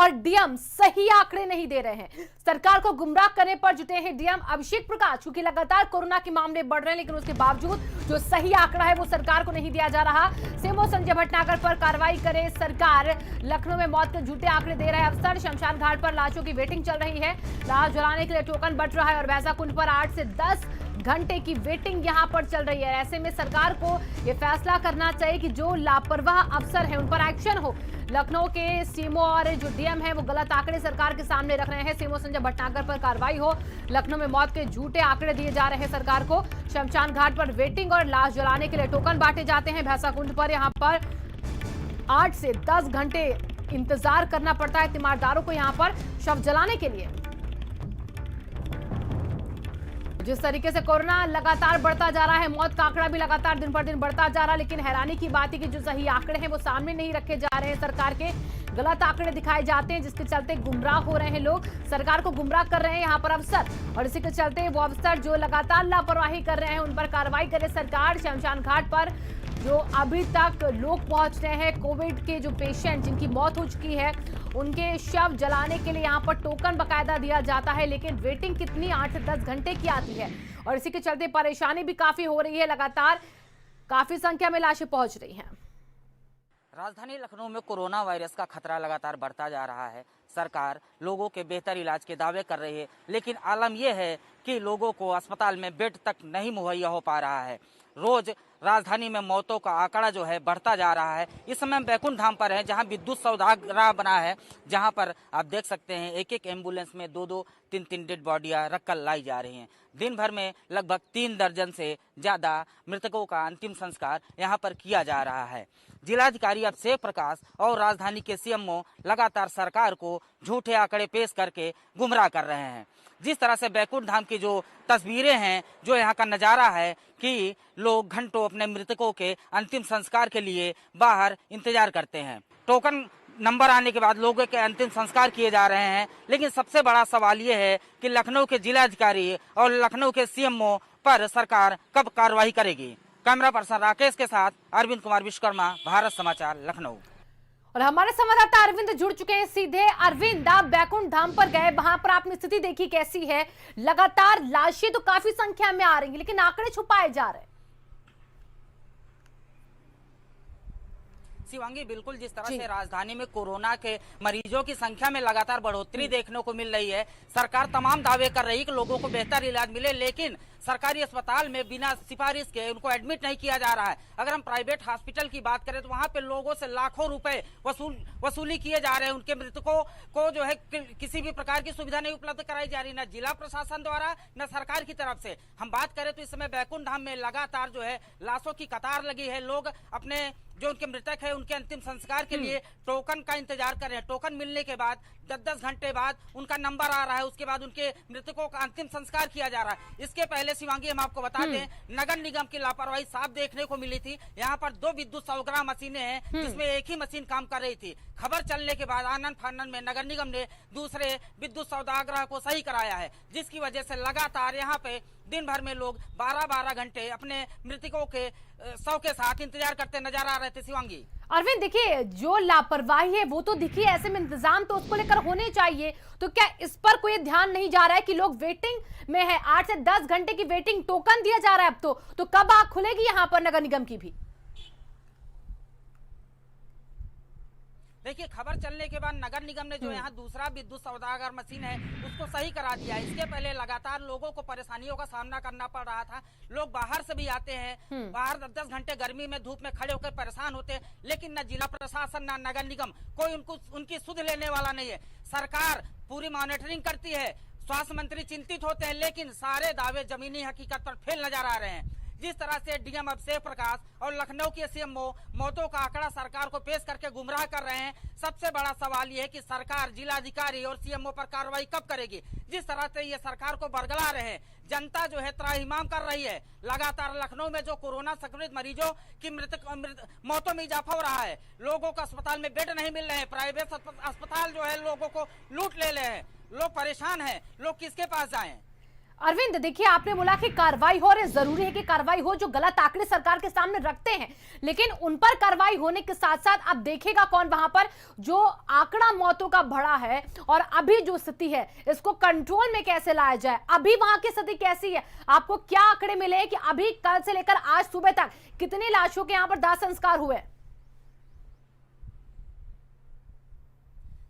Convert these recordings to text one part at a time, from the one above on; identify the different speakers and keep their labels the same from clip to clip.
Speaker 1: और डीएम सही आंकड़े नहीं दे रहे हैं। सरकार को गुमराह करने पर जुटे हैं डीएम अभिषेक प्रकाश। क्योंकि लगातार कोरोना के मामले बढ़ रहे हैं, लेकिन उसके बावजूद जो सही आंकड़ा है वो सरकार को नहीं दिया जा रहा। सीएमओ संजय भटनागर पर कार्रवाई करे सरकार। लखनऊ में मौत के झूठे आंकड़े दे रहे अफसर। शमशान घाट पर लाशों की वेटिंग चल रही है। लाश जलाने के लिए टोकन बंट रहा है और वैसा कुंड पर 8 से 10 घंटे की वेटिंग यहां पर चल रही है। ऐसे में सरकार को यह फैसला करना चाहिए कि जो लापरवाह अफसर है उन पर एक्शन हो। लखनऊ के सीएमओ और जो डीएम है वो गलत आंकड़े सरकार के सामने रख रहे हैं। सीएमओ संजय भटनागर पर कार्रवाई हो। लखनऊ में मौत के झूठे आंकड़े दिए जा रहे हैं सरकार को। शमशान घाट पर वेटिंग और लाश जलाने के लिए टोकन बांटे जाते हैं। भैंसा कुंड पर यहां पर 8 से 10 घंटे इंतजार करना पड़ता है तीमारदारों को यहां पर शव जलाने के लिए। जिस तरीके से कोरोना लगातार बढ़ता जा रहा है, मौत का आंकड़ा भी लगातार दिन पर दिन बढ़ता जा रहा है, लेकिन हैरानी की बात है कि जो सही आंकड़े हैं वो सामने नहीं रखे जा रहे हैं। सरकार के गलत आंकड़े दिखाए जाते हैं, जिसके चलते गुमराह हो रहे हैं लोग। सरकार को गुमराह कर रहे हैं यहाँ पर अफसर, और इसी के चलते वो अफसर जो लगातार लापरवाही कर रहे हैं उन पर कार्रवाई करे सरकार। शमशान घाट पर जो अभी तक लोग पहुंच रहे हैं, कोविड के जो पेशेंट जिनकी मौत हो चुकी है, उनके शव जलाने के लिए यहाँ पर टोकन बकायदा दिया जाता है, लेकिन वेटिंग कितनी 8 से 10 घंटे की आती है। और इसी के चलते परेशानी भी काफी हो रही है। लगातार काफी संख्या में लाशें पहुंच रही हैं।
Speaker 2: राजधानी लखनऊ में कोरोना वायरस का खतरा लगातार बढ़ता जा रहा है। सरकार लोगों के बेहतर इलाज के दावे कर रही है, लेकिन आलम यह है कि लोगों को अस्पताल में बेड तक नहीं मुहैया हो पा रहा है। रोज राजधानी में मौतों का आंकड़ा जो है बढ़ता जा रहा है। इस समय हम बैकुंठ धाम पर हैं, जहां विद्युत सौदागर बना है, जहां पर आप देख सकते हैं एक एक एम्बुलेंस में 2-2, 3-3 डेड बॉडियां रखकर लाई जा रही हैं। दिन भर में लगभग 3 दर्जन से ज्यादा मृतकों का अंतिम संस्कार यहां पर किया जा रहा है। जिलाधिकारी अभिषेक प्रकाश और राजधानी के सीएमओ लगातार सरकार को झूठे आंकड़े पेश करके गुमराह कर रहे हैं। जिस तरह से बैकुंठ धाम की जो तस्वीरें हैं, जो यहाँ का नज़ारा है कि लोग घंटों अपने मृतकों के अंतिम संस्कार के लिए बाहर इंतजार करते हैं। टोकन नंबर आने के बाद लोगों के अंतिम संस्कार किए जा रहे हैं, लेकिन सबसे बड़ा सवाल ये है कि लखनऊ के जिलाधिकारी और लखनऊ के सीएमओ पर सरकार कब कार्रवाई करेगी। कैमरा पर्सन राकेश के साथ अरविंद कुमार विश्वकर्मा, भारत समाचार, लखनऊ।
Speaker 1: और हमारे संवाददाता अरविंद जुड़ चुके हैं सीधे। अरविंद, आप बैकुंठ धाम पर गए, वहां पर आपने स्थिति देखी, कैसी है? लगातार लाशें तो काफी संख्या में आ रही हैं, लेकिन आंकड़े छुपाए जा रहे हैं।
Speaker 2: शिवांगी, बिल्कुल जिस तरह से राजधानी में कोरोना के मरीजों की संख्या में लगातार बढ़ोतरी देखने को मिल रही है, सरकार तमाम दावे कर रही है कि लोगों को बेहतर इलाज मिले, लेकिन सरकारी अस्पताल में बिना सिफारिश के उनको एडमिट नहीं किया जा रहा है। अगर हम प्राइवेट हॉस्पिटल की बात करें तो वहां पे लोगों से लाखों रुपए वसूली किए जा रहे हैं। उनके मृतकों को जो है किसी भी प्रकार की सुविधा नहीं उपलब्ध कराई जा रही, न जिला प्रशासन द्वारा न सरकार की तरफ से। हम बात करें तो इस समय बैकुंठ धाम में लगातार जो है लाशों की कतार लगी है। लोग अपने जो उनके मृतक है उनके अंतिम संस्कार के लिए टोकन का इंतजार कर रहे हैं। टोकन मिलने के बाद 10-10 घंटे बाद उनका नंबर आ रहा है, उसके बाद उनके मृतकों का अंतिम संस्कार किया जा रहा है। इसके पहले शिवांगी हम आपको बता दें, नगर निगम की लापरवाही साफ देखने को मिली थी। यहाँ पर 2 विद्युत सौग्राह मशीनें हैं, जिसमें एक ही मशीन काम कर रही थी। खबर चलने के बाद आनन फानन में नगर निगम ने दूसरे विद्युत सौदागर को सही कराया है, जिसकी वजह से लगातार यहाँ पे दिन भर में लोग 12-12 घंटे अपने मृतकों के शव के साथ इंतजार करते नजर आ रहे थे। शिवांगी,
Speaker 1: अरविंद, देखिए जो लापरवाही है वो तो दिखी, ऐसे में इंतजाम तो उसको लेकर होने चाहिए। तो क्या इस पर कोई ध्यान नहीं जा रहा है कि लोग वेटिंग में है? 8 से 10 घंटे की वेटिंग, टोकन दिया जा रहा है अब तो कब आंख खुलेगी यहाँ पर नगर निगम की भी?
Speaker 2: देखिए, खबर चलने के बाद नगर निगम ने जो यहाँ दूसरा विद्युत सौदागर मशीन है उसको सही करा दिया। इसके पहले लगातार लोगों को परेशानियों का सामना करना पड़ रहा था। लोग बाहर से भी आते हैं, बाहर 10-10 घंटे गर्मी में धूप में खड़े होकर परेशान होते हैं, लेकिन न जिला प्रशासन न नगर निगम कोई उनकी सुध लेने वाला नहीं है। सरकार पूरी मॉनिटरिंग करती है, स्वास्थ्य मंत्री चिंतित होते हैं, लेकिन सारे दावे जमीनी हकीकत पर फेल नजर आ रहे हैं। जिस तरह से डीएम अभिषेक प्रकाश और लखनऊ के सीएमओ मौतों का आंकड़ा सरकार को पेश करके गुमराह कर रहे हैं, सबसे बड़ा सवाल यह है कि सरकार, जिलाधिकारी और सीएमओ पर कार्रवाई कब करेगी। जिस तरह से ये सरकार को बरगला रहे हैं, जनता जो है त्राहिमाम कर रही है। लगातार लखनऊ में जो कोरोना संक्रमित मरीजों की मौतों में इजाफा हो रहा है, लोगों को अस्पताल में बेड नहीं मिल रहे हैं, प्राइवेट अस्पताल जो है लोगों को लूट ले रहे हैं, लोग परेशान हैं, लोग किसके पास जाएं?
Speaker 1: अरविंद, देखिए आपने बोला कि कार्रवाई हो, और जरूरी है कि कार्रवाई हो, जो गलत आंकड़े सरकार के सामने रखते हैं, लेकिन उन पर कार्रवाई होने के साथ साथ अब देखेगा कौन वहां पर जो आंकड़ा मौतों का बढ़ा है और अभी जो स्थिति है इसको कंट्रोल में कैसे लाया जाए। अभी वहां की स्थिति कैसी है, आपको क्या आंकड़े मिले कि अभी कल से लेकर आज सुबह तक कितनी लाशों के यहाँ पर दाह संस्कार हुए?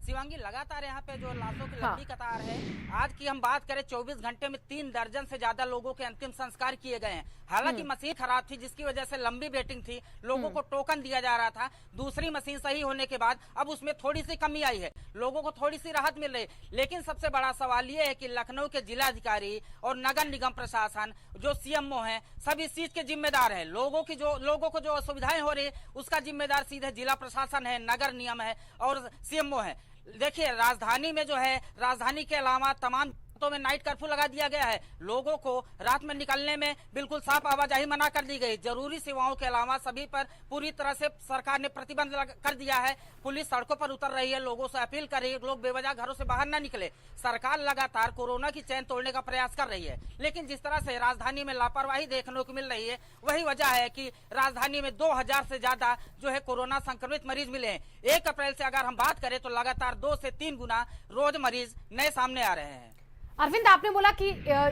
Speaker 2: शिवांगी, लगातार यहाँ पे जो लाशों की लंबी कतार है, आज की हम बात करें 24 घंटे में 3 दर्जन से ज्यादा लोगों के अंतिम संस्कार किए गए हैं। हालांकि मशीन खराब थी जिसकी वजह से लंबी वेटिंग थी, लोगों को टोकन दिया जा रहा था। दूसरी मशीन सही होने के बाद अब उसमें थोड़ी सी कमी आई है, लोगों को थोड़ी सी राहत मिल रही है। लेकिन सबसे बड़ा सवाल ये है कि लखनऊ के जिलाधिकारी और नगर निगम प्रशासन जो सीएमओ हैं, सब इस चीज के जिम्मेदार हैं। लोगों को जो असुविधाएं हो रही है उसका जिम्मेदार सीधे जिला प्रशासन है, नगर निगम है और सीएमओ है। देखिए, राजधानी में जो है, राजधानी के अलावा तमाम तो में नाइट कर्फ्यू लगा दिया गया है। लोगों को रात में निकलने में बिल्कुल साफ आवाजाही मना कर दी गई। जरूरी सेवाओं के अलावा सभी पर पूरी तरह से सरकार ने प्रतिबंध कर दिया है। पुलिस सड़कों पर उतर रही है, लोगों से अपील कर रही है लोग बेवजह घरों से बाहर न निकले। सरकार लगातार कोरोना की चैन तोड़ने का प्रयास कर रही है, लेकिन जिस तरह से राजधानी में लापरवाही देखने को मिल रही है, वही वजह है कि राजधानी में 2000 से ज्यादा जो है कोरोना संक्रमित मरीज मिले हैं। 1 अप्रैल से अगर हम बात करें तो लगातार 2 से 3 गुना रोज मरीज नए सामने आ रहे हैं।
Speaker 1: अरविंद, आपने बोला कि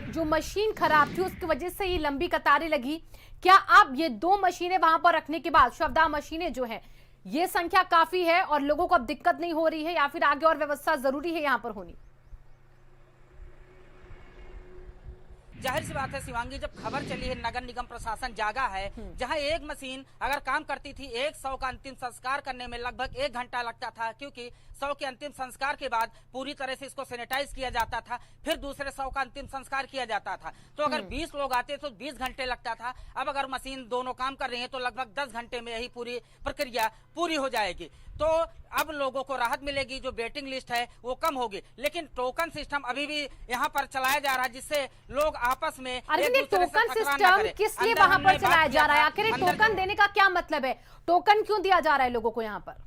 Speaker 1: जो मशीन खराब थी उसकी वजह से ये लंबी कतारें लगी। क्या आप ये 2 मशीनें वहां पर रखने के बाद, शवदाह मशीनें जो हैं, ये संख्या काफी है और लोगों को अब दिक्कत नहीं हो रही है, या फिर आगे और व्यवस्था जरूरी है यहां पर होनी?
Speaker 2: जाहिर सी बात है शिवांगी, जब खबर चली है नगर निगम प्रशासन जागा है। जहां एक मशीन अगर काम करती थी, 100 का अंतिम संस्कार करने में लगभग 1 घंटा लगता था, क्योंकि 100 के अंतिम संस्कार के बाद पूरी तरह से इसको सैनिटाइज किया जाता था, फिर दूसरे 100 का अंतिम संस्कार किया जाता था। तो अगर 20 लोग आते तो 20 घंटे लगता था। अब अगर मशीन दोनों काम कर रही है तो लगभग 10 घंटे में यही पूरी प्रक्रिया पूरी हो जाएगी। तो अब लोगों को राहत मिलेगी, जो वेटिंग लिस्ट है वो कम होगी। लेकिन टोकन सिस्टम अभी भी यहाँ पर चलाया जा रहा है, जिससे लोग आपस में
Speaker 1: टोकन सिस्टम किस लिए वहां पर चलाया जा रहा है? आखिर टोकन देने का क्या मतलब है? टोकन क्यों दिया जा रहा है लोगों को यहाँ पर?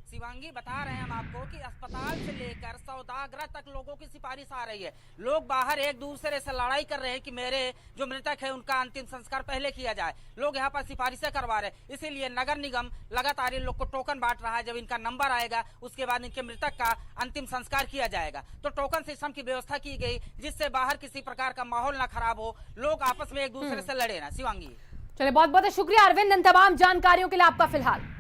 Speaker 2: शिवांगी, बता रहे हैं हम आपको कि अस्पताल से लेकर सौदागृह तक लोगों की सिफारिश आ रही है। लोग बाहर एक दूसरे से लड़ाई कर रहे हैं कि मेरे जो मृतक है उनका अंतिम संस्कार पहले किया जाए। लोग यहाँ पर सिफारिशें करवा रहे हैं, इसीलिए नगर निगम लगातार इन लोग को टोकन बांट रहा है। जब इनका नंबर आएगा उसके बाद इनके मृतक का अंतिम संस्कार किया जाएगा। तो टोकन सिस्टम की व्यवस्था की गई जिससे बाहर किसी प्रकार का माहौल न खराब हो, लोग आपस में एक दूसरे से लड़े ना। शिवांगी,
Speaker 1: चलिए, बहुत बहुत शुक्रिया अरविंद इन तमाम जानकारियों के लिए आपका। फिलहाल